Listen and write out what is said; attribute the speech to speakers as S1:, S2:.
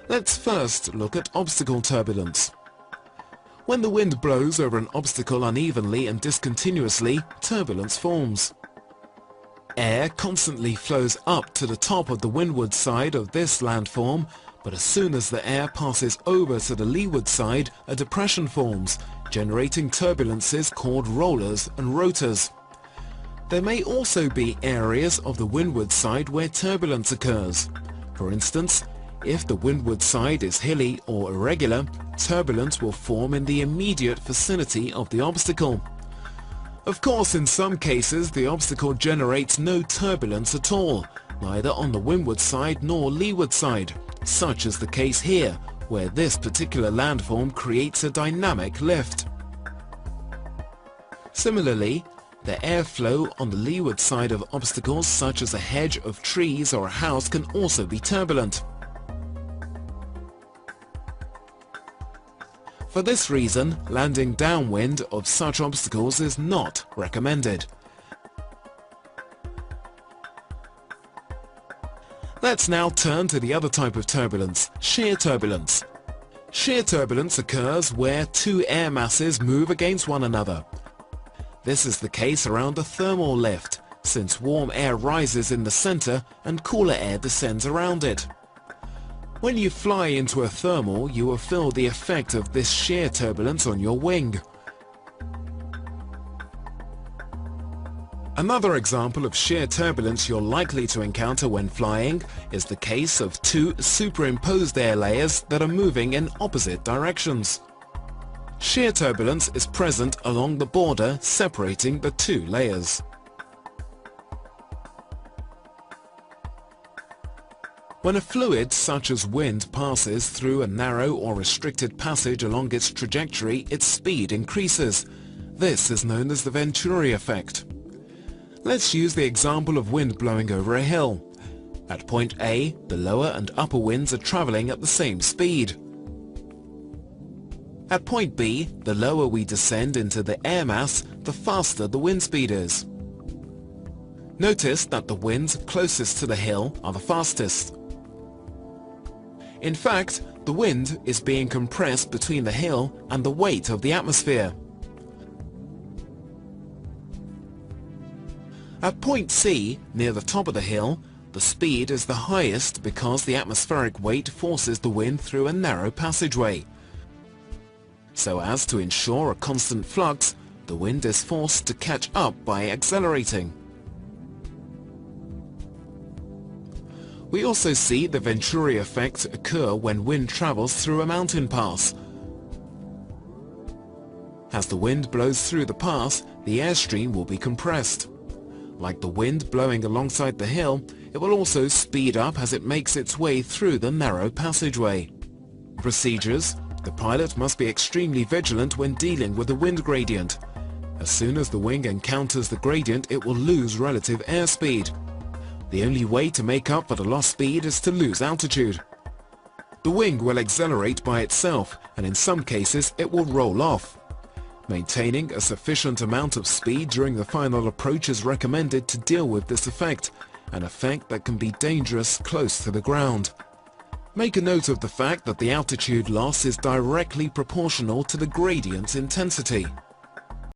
S1: Let's first look at obstacle turbulence. When the wind blows over an obstacle unevenly and discontinuously, turbulence forms. Air constantly flows up to the top of the windward side of this landform, but as soon as the air passes over to the leeward side, a depression forms, generating turbulences called rollers and rotors. There may also be areas of the windward side where turbulence occurs. For instance, if the windward side is hilly or irregular, turbulence will form in the immediate vicinity of the obstacle. Of course, in some cases the obstacle generates no turbulence at all, neither on the windward side nor leeward side, such as the case here, where this particular landform creates a dynamic lift. Similarly, the airflow on the leeward side of obstacles such as a hedge of trees or a house can also be turbulent. For this reason, landing downwind of such obstacles is not recommended. Let's now turn to the other type of turbulence, shear turbulence. Shear turbulence occurs where two air masses move against one another. This is the case around a thermal lift, since warm air rises in the center and cooler air descends around it. When you fly into a thermal, you will feel the effect of this shear turbulence on your wing. Another example of shear turbulence you're likely to encounter when flying is the case of two superimposed air layers that are moving in opposite directions. Shear turbulence is present along the border separating the two layers. When a fluid such as wind passes through a narrow or restricted passage along its trajectory, its speed increases. This is known as the Venturi effect. Let's use the example of wind blowing over a hill. At point A, the lower and upper winds are traveling at the same speed. At point B, the lower we descend into the air mass, the faster the wind speed is. Notice that the winds closest to the hill are the fastest. In fact, the wind is being compressed between the hill and the weight of the atmosphere. At point C, near the top of the hill, the speed is the highest because the atmospheric weight forces the wind through a narrow passageway. So as to ensure a constant flux, the wind is forced to catch up by accelerating. We also see the Venturi effect occur when wind travels through a mountain pass. As the wind blows through the pass, the airstream will be compressed. Like the wind blowing alongside the hill, it will also speed up as it makes its way through the narrow passageway. Procedures: the pilot must be extremely vigilant when dealing with the wind gradient. As soon as the wing encounters the gradient, it will lose relative airspeed. The only way to make up for the lost speed is to lose altitude. The wing will accelerate by itself, and in some cases it will roll off. Maintaining a sufficient amount of speed during the final approach is recommended to deal with this effect, an effect that can be dangerous close to the ground. Make a note of the fact that the altitude loss is directly proportional to the gradient's intensity.